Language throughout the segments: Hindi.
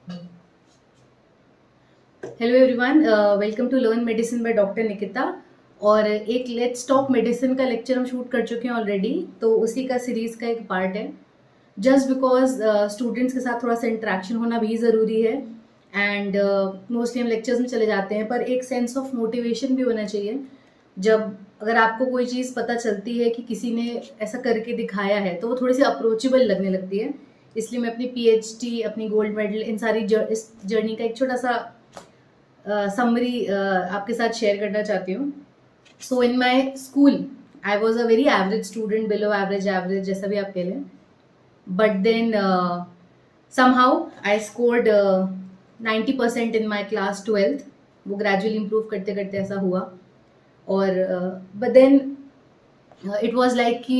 Hello everyone, welcome to learn medicine by doctor Nikita. और एक लेट्स टॉक मेडिसिन का लेक्चर हम शूट कर चुके हैं ऑलरेडी, तो उसी का सीरीज का एक पार्ट है। जस्ट बिकॉज स्टूडेंट्स के साथ थोड़ा सा इंटरेक्शन होना भी ज़रूरी है एंड मोस्टली हम लेक्चर्स में चले जाते हैं, पर एक सेंस ऑफ मोटिवेशन भी होना चाहिए। जब अगर आपको कोई चीज़ पता चलती है कि किसी ने ऐसा करके दिखाया है तो वो थोड़ी सी अप्रोचेबल लगने लगती है। इसलिए मैं अपनी पीएचडी, अपनी गोल्ड मेडल, इन सारी इस जर्नी का एक छोटा सा समरी आपके साथ शेयर करना चाहती हूँ। So in my school I was a very average student, below average, average जैसा भी आप कह लें। But then somehow I scored 90% in my class 12th। वो ग्रेजुअली इम्प्रूव करते करते ऐसा हुआ। और but then it was like कि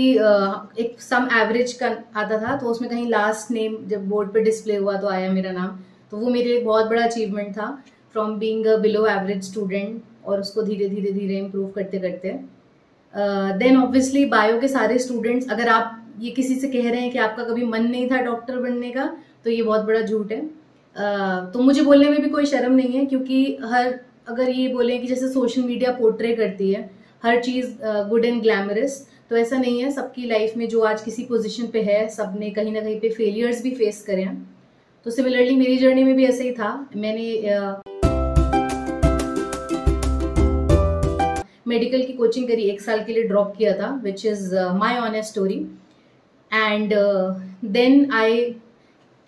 एक सम एवरेज का आता था, तो उसमें कहीं लास्ट नेम जब बोर्ड पे डिस्प्ले हुआ तो आया मेरा नाम। तो वो मेरे लिए बहुत बड़ा अचीवमेंट था, from being a below average student, और उसको धीरे धीरे धीरे इम्प्रूव करते करते। देन ऑब्वियसली बायो के सारे स्टूडेंट्स, अगर आप ये किसी से कह रहे हैं कि आपका कभी मन नहीं था डॉक्टर बनने का, तो ये बहुत बड़ा झूठ है। तो मुझे बोलने में भी कोई शर्म नहीं है, क्योंकि अगर ये बोलें कि जैसे सोशल मीडिया पोर्ट्रे करती है हर चीज़ गुड एंड ग्लैमरस, तो ऐसा नहीं है। सबकी लाइफ में जो आज किसी पोजीशन पे है, सबने कहीं ना कहीं पे फेलियर्स भी फेस करे हैं। तो सिमिलरली मेरी जर्नी में भी ऐसा ही था। मैंने मेडिकल की कोचिंग करी, 1 साल के लिए ड्रॉप किया था, which is my honest story. And then I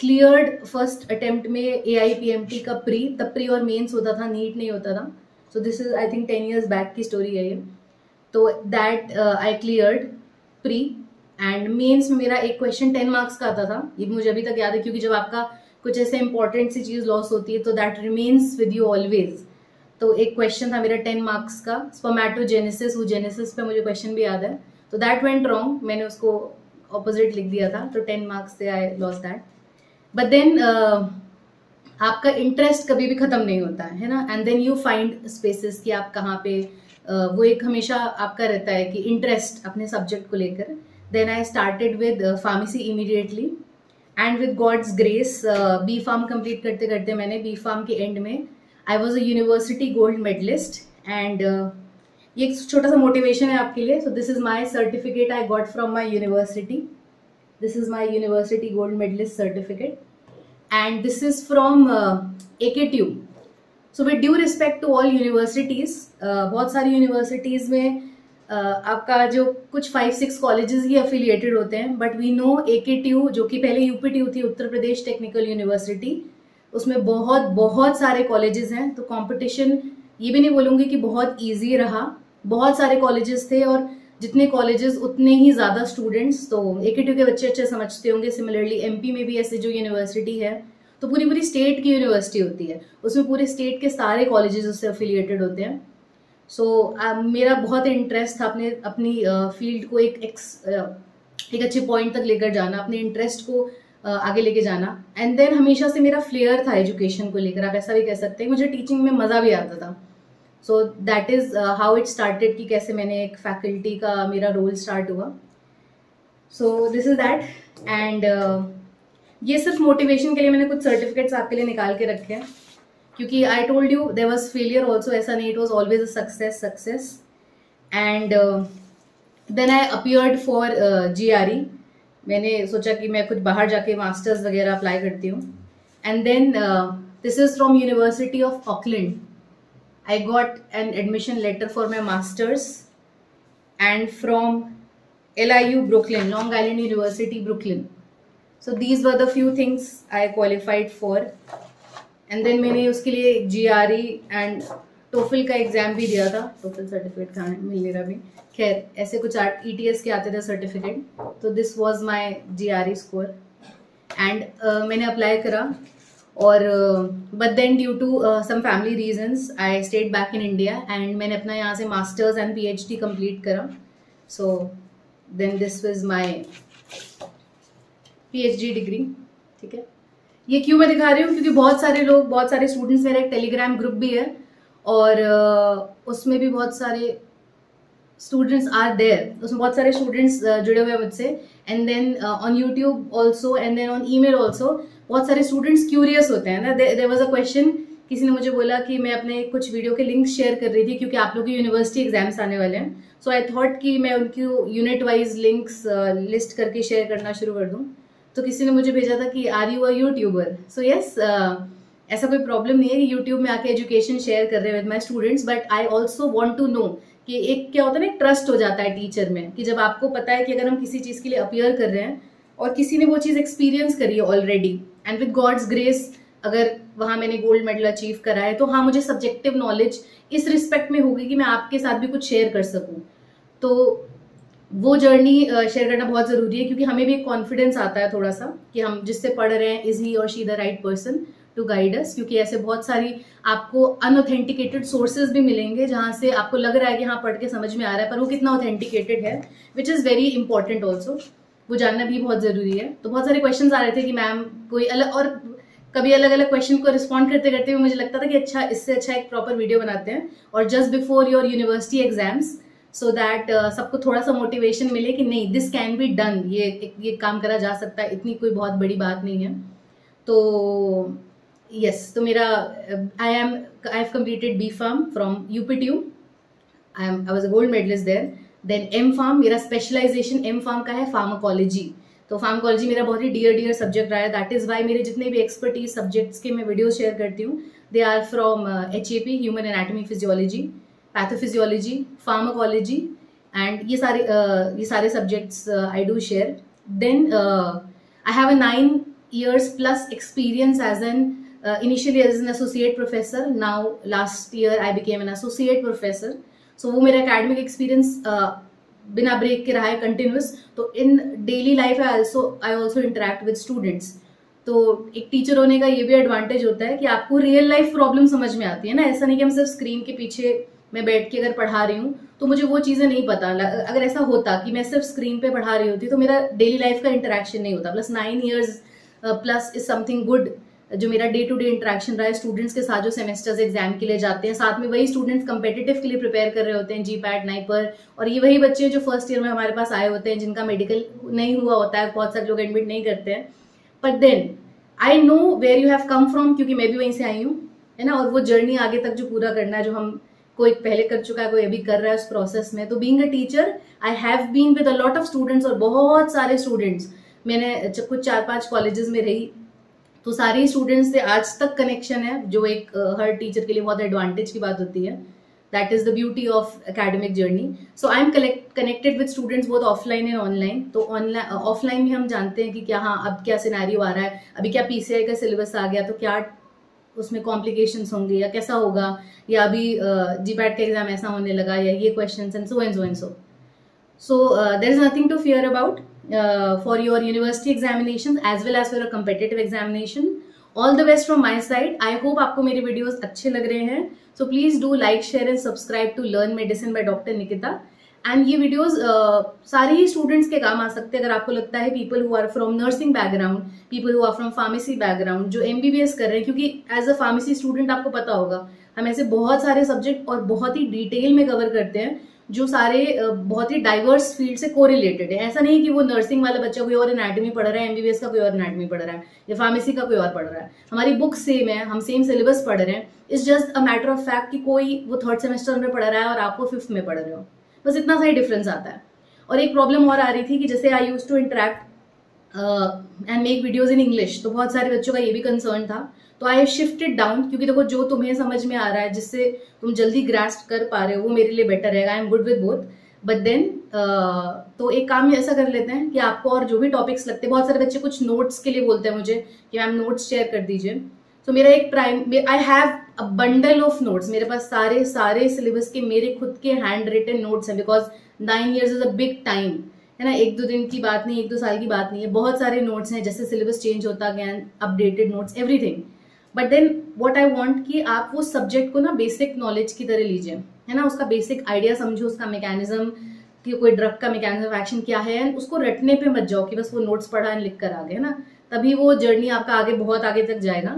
cleared first attempt में AIPMT का प्री, तब प्री और मेंस होता था, नीट नहीं होता था। So this is I think 10 years back की स्टोरी है ये। तो that I cleared pre, and mains में मेरा एक क्वेश्चन 10 मार्क्स का आता था। ये मुझे अभी तक याद है, क्योंकि जब आपका कुछ ऐसे इंपॉर्टेंट सी चीज लॉस होती है तो that remains with you always. तो एक क्वेश्चन था मेरा 10 मार्क्स का, स्पर्मेटोजेनेसिस, वो जेनेसिस पे मुझे क्वेश्चन भी याद है। तो दैट वेंट रॉन्ग, मैंने उसको ऑपोजिट लिख दिया था, तो 10 मार्क्स से I loss that. But then आपका इंटरेस्ट कभी भी खत्म नहीं होता है ना, and then you find spaces कि आप कहाँ पे वो एक हमेशा आपका रहता है कि इंटरेस्ट अपने सब्जेक्ट को लेकर। Then I started with pharmacy immediately, and with God's grace B pharm complete करते करते मैंने बी फार्म के एंड में I was a university gold medallist. And ये एक छोटा सा मोटिवेशन है आपके लिए। So this is my certificate I got from my university. This is my university gold medalist certificate, and this is from AKTU. So with due respect to all universities, बहुत सारी यूनिवर्सिटीज़ में आपका जो कुछ 5-6 कॉलेजेस ही अफिलिएटेड होते हैं, बट वी नो AKTU, जो कि पहले UPTU थी, उत्तर प्रदेश टेक्निकल यूनिवर्सिटी, उसमें बहुत बहुत सारे कॉलेजेस हैं। तो कंपटीशन ये भी नहीं बोलूँगी कि बहुत ईजी रहा, बहुत सारे कॉलेजेस थे, और जितने कॉलेजेस उतने ही ज्यादा स्टूडेंट्स। तो AKTU के बच्चे अच्छे समझते होंगे। सिमिलरली MP में भी ऐसे जो यूनिवर्सिटी है, तो पूरी पूरी स्टेट की यूनिवर्सिटी होती है, उसमें पूरे स्टेट के सारे कॉलेजेस उससे अफिलिएटेड होते हैं। सो मेरा बहुत इंटरेस्ट था अपनी फील्ड को एक अच्छे पॉइंट तक लेकर जाना, अपने इंटरेस्ट को आगे लेके जाना। एंड देन हमेशा से मेरा फ्लेयर था एजुकेशन को लेकर, आप ऐसा भी कह सकते हैं। मुझे टीचिंग में मजा भी आता था। So that is how it started, कि कैसे मैंने एक फैकल्टी का मेरा रोल स्टार्ट हुआ। सो दिस इज दैट। एंड ये सिर्फ मोटिवेशन के लिए मैंने कुछ सर्टिफिकेट्स आपके लिए निकाल के रखे हैं, क्योंकि I told you there was failure also, ऐसा नहीं, it was always a success. And then I appeared for GRE। मैंने सोचा कि मैं कुछ बाहर जाके मास्टर्स वगैरह अप्लाई करती हूँ। And then this is from university of Auckland. I got an admission letter for my masters, and from LIU Brooklyn, Long Island University Brooklyn. So these were the few things I qualified for. And then मैंने उसके लिए GRE and TOEFL का एग्जाम भी दिया था। TOEFL सर्टिफिकेट कहाँ है, मिल नहीं रहा अभी। खैर, ऐसे कुछ ETS के आते थे सर्टिफिकेट। तो this was my GRE score, and मैंने अप्लाई करा। और but then due to some family reasons I stayed back in India, and मैंने अपना यहाँ से मास्टर्स एंड PhD कंप्लीट करा। So then this was my PhD degree. ठीक है, ये क्यों मैं दिखा रही हूँ, क्योंकि बहुत सारे लोग, बहुत सारे स्टूडेंट्स, मेरा एक टेलीग्राम ग्रुप भी है, और उसमें भी बहुत सारे स्टूडेंट्स आर देयर, उसमें बहुत सारे स्टूडेंट्स जुड़े हुए हैं मुझसे। And then on YouTube also, and then on email also. बहुत सारे स्टूडेंट्स क्यूरियस होते हैं ना. देयर वाज अ क्वेश्चन, किसी ने मुझे बोला कि मैं अपने कुछ वीडियो के लिंक शेयर कर रही थी क्योंकि आप लोग के यूनिवर्सिटी एग्जाम्स आने वाले हैं. सो आई थॉट कि मैं उनकी यूनिट वाइज लिंक्स लिस्ट करके शेयर करना शुरू कर दूं. तो किसी ने मुझे भेजा था कि are you a YouTuber. So yes, ऐसा कोई प्रॉब्लम नहीं है कि यूट्यूब में आके एजुकेशन शेयर कर रहे हैं with my students, but I also want to know कि एक क्या होता है ना, एक ट्रस्ट हो जाता है टीचर में, कि जब आपको पता है कि अगर हम किसी चीज के लिए अपियर कर रहे हैं और किसी ने वो चीज एक्सपीरियंस करी है already, and with God's grace अगर वहां मैंने गोल्ड मेडल अचीव करा है, तो हाँ, मुझे सब्जेक्टिव नॉलेज इस रिस्पेक्ट में होगी कि मैं आपके साथ भी कुछ शेयर कर सकूं. तो वो जर्नी शेयर करना बहुत जरूरी है, क्योंकि हमें भी एक कॉन्फिडेंस आता है थोड़ा सा कि हम जिससे पढ़ रहे हैं, इज ही और she the right person to guide us. क्योंकि ऐसे बहुत सारी आपको अनऑथेंटिकेटेड सोर्सेज भी मिलेंगे जहां से आपको लग रहा है कि हाँ, पढ़ के समझ में आ रहा है, पर वो कितना ऑथेंटिकेटेड है, which is very important also. वो जानना भी बहुत जरूरी है. तो बहुत सारे क्वेश्चन आ रहे थे कि मैम कोई अलग, और कभी अलग अलग क्वेश्चन को रिस्पॉन्ड करते करते हुए मुझे लगता था कि अच्छा, इससे अच्छा एक प्रॉपर वीडियो बनाते हैं और just before your university exams, so that सबको थोड़ा सा मोटिवेशन मिले कि नहीं, दिस कैन बी डन, ये काम करा जा सकता है, इतनी कोई बहुत बड़ी बात नहीं है. तो यस, तो मेरा I have completed B pharm from UPTU. I was a gold medallist there. Then M pharm, मेरा स्पेशलाइजेशन एम फार्म का है फार्माकोलॉजी. तो फार्माकोलॉजी मेरा बहुत ही डियर सब्जेक्ट रहा है. दैट इज वाई मेरे जितने भी एक्सपर्टीज सब्जेक्ट्स के मैं वीडियो शेयर करती हूँ, they are from HAP, human anatomy physiology, pathophysiology, pharmacology, and ये सारे subjects I do share. Then I have a 9 years plus experience as an initially as an associate professor. Now last year I became an associate professor. So वो मेरा academic experience बिना ब्रेक के रहा है, कंटिन्यूस. तो in daily life I also interact with students. तो एक टीचर होने का ये भी एडवांटेज होता है कि आपको रियल लाइफ प्रॉब्लम समझ में आती है ना. ऐसा नहीं कि हम सिर्फ स्क्रीन के पीछे मैं बैठ के अगर पढ़ा रही हूँ तो मुझे वो चीजें नहीं पता. अगर ऐसा होता कि मैं सिर्फ स्क्रीन पे पढ़ा रही होती तो मेरा डेली लाइफ का इंटरेक्शन नहीं होता. Plus 9 years plus is something good, जो मेरा डे टू डे इंटरेक्शन रहा है स्टूडेंट्स के साथ जो सेमेस्टर्स एग्जाम के लिए जाते हैं. साथ में वही स्टूडेंट्स कंपेटिटिव के लिए प्रिपेयर कर रहे होते हैं, GPAT, नाइपर, और ये वही बच्चे जो फर्स्ट ईयर में हमारे पास आए होते हैं जिनका मेडिकल नहीं हुआ होता है. बहुत सारे लोग एडमिट नहीं करते हैं, but then I know where you have come from, क्योंकि मैं भी वहीं से आई हूँ, है ना. और वो जर्नी आगे तक जो पूरा करना है, जो हम कोई पहले कर चुका है, कोई अभी कर रहा है उस प्रोसेस में. तो being a teacher I have been with a lot of students, और बहुत सारे स्टूडेंट्स. मैंने कुछ 4-5 कॉलेजेस में रही, तो सारे स्टूडेंट्स से आज तक कनेक्शन है, जो एक हर टीचर के लिए बहुत एडवांटेज की बात होती है. That is the beauty of academic journey. So I am connected with students both offline and online. तो ऑफलाइन में हम जानते हैं कि क्या, हाँ, अब क्या सिनेरियो आ रहा है, अभी क्या PCI का सिलेबस आ गया, तो क्या उसमें कॉम्प्लिकेशंस होंगे या कैसा होगा, या अभी GPAT का एग्जाम ऐसा होने लगा, या ये question and so and so and so. So there is nothing to fear about for your university examinations as well as for a competitive examination. All the best from my side. I hope आपको मेरे videos अच्छे लग रहे हैं. So please do like, share and subscribe to Learn Medicine by Dr. Nikita. And ये videos सारे ही students के काम आ सकते हैं. अगर आपको लगता है people who are from nursing background, people who are from pharmacy background, जो MBBS कर रहे हैं, क्योंकि as a pharmacy student आपको पता होगा हम ऐसे बहुत सारे subject और बहुत ही डिटेल में कवर करते हैं जो सारे बहुत ही डाइवर्स फील्ड से कोरिलेटेड है. ऐसा नहीं कि वो नर्सिंग वाला बच्चा कोई और एनाटॉमी पढ़ रहा है, MBBS का कोई और एनाटॉमी पढ़ रहा है, या फार्मेसी का कोई और पढ़ रहा है. हमारी बुक सेम है, हम सेम सिलेबस पढ़ रहे हैं. It's just a matter of fact कि कोई वो 3rd सेमेस्टर में पढ़ रहा है और आप वो 5th में पढ़ रहे हो. बस इतना सा ही डिफरेंस आता है. और एक प्रॉब्लम और आ रही थी कि जैसे I use to interact and make videos in English, तो बहुत सारे बच्चों का ये भी कंसर्न था. तो आई शिफ्टेड डाउन, क्योंकि देखो जो तुम्हें समझ में आ रहा है, जिससे तुम जल्दी ग्रास्प कर पा रहे हो, वो मेरे लिए बेटर रहेगा. I am good with both. But then तो एक काम ऐसा कर लेते हैं कि आपको और जो भी टॉपिक्स लगते हैं, बहुत सारे बच्चे कुछ नोट्स के लिए बोलते हैं मुझे कि मैम नोट्स शेयर कर दीजिए. तो मेरा एक आई have a bundle of notes. मेरे पास सारे सिलेबस के मेरे खुद के हैंड रिटन नोट्स हैं, because 9 years is a big time, है ना. 1-2 दिन की बात नहीं, 1-2 साल की बात नहीं है. बहुत सारे नोट्स हैं, जैसे सिलेबस चेंज होता गया, updated notes, everything. But then what I want कि आप वो सब्जेक्ट को ना बेसिक नॉलेज की तरह लीजिए, है ना. उसका बेसिक आइडिया समझो, उसका मैकेनिज्म, कि कोई ड्रग का मैकेनिज्म ऑफ एक्शन क्या है, उसको रटने पे मत जाओ कि बस वो नोट्स पढ़ा एंड लिख कर आ गए, है ना. तभी वो जर्नी आपका आगे बहुत आगे तक जाएगा.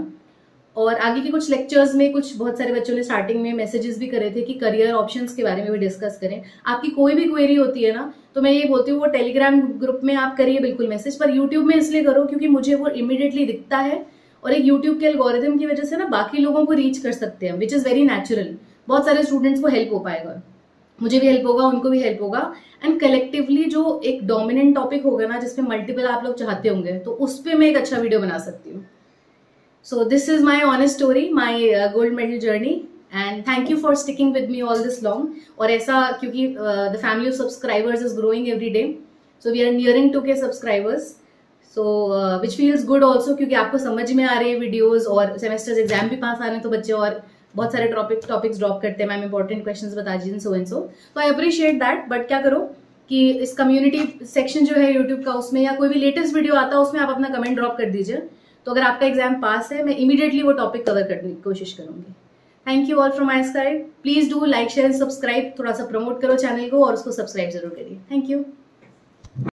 और आगे के कुछ लेक्चर्स में कुछ बहुत सारे बच्चों ने स्टार्टिंग में मैसेजेस भी करे थे कि करियर ऑप्शंस के बारे में भी डिस्कस करें। आपकी कोई भी क्वेरी होती है ना, तो मैं ये बोलती हूँ वो टेलीग्राम ग्रुप में आप करिए बिल्कुल मैसेज, पर यूट्यूब में इसलिए करो क्योंकि मुझे वो इमीडिएटली दिखता है, और एक यूट्यूब के एल्गोरिथम की वजह से ना बाकी लोगों को रीच कर सकते हैं, विच इज वेरी नेचुरल। बहुत सारे स्टूडेंट्स को हेल्प हो पाएगा, मुझे भी हेल्प होगा, उनको भी हेल्प होगा, एंड कलेक्टिवली जो एक डोमिनेंट टॉपिक होगा ना जिसमें मल्टीपल आप लोग चाहते होंगे, तो उस पर मैं एक अच्छा वीडियो बना सकती हूँ। So this is my honest story, my gold medal journey, and thank you for sticking with me all this long. और ऐसा क्योंकि the family of subscribers is growing every day, so we are nearing 2K subscribers, so which feels good also क्योंकि आपको समझ में आ रहे हैं वीडियोस, और सेमेस्टर्स एग्जाम भी पास आ रहे हैं तो बच्चे और बहुत सारे टॉपिक्स ड्रॉप करते हैं, मैम इंपॉर्टेंट क्वेश्चंस बता दीजिए सो एंड सो, तो आई अप्रिशिएट दैट। बट क्या करो कि इस कम्युनिटी सेक्शन जो है यूट्यूब का, उसमें या कोई भी लेटेस्ट वीडियो आता है उसमें आप अपना कमेंट ड्रॉप कर दीजिए, तो अगर आपका एग्जाम पास है मैं इमीडिएटली वो टॉपिक कवर करने की कोशिश करूंगी। Thank you all from my side, please do like share subscribe, थोड़ा सा प्रमोट करो चैनल को और उसको सब्सक्राइब जरूर करिए। Thank you.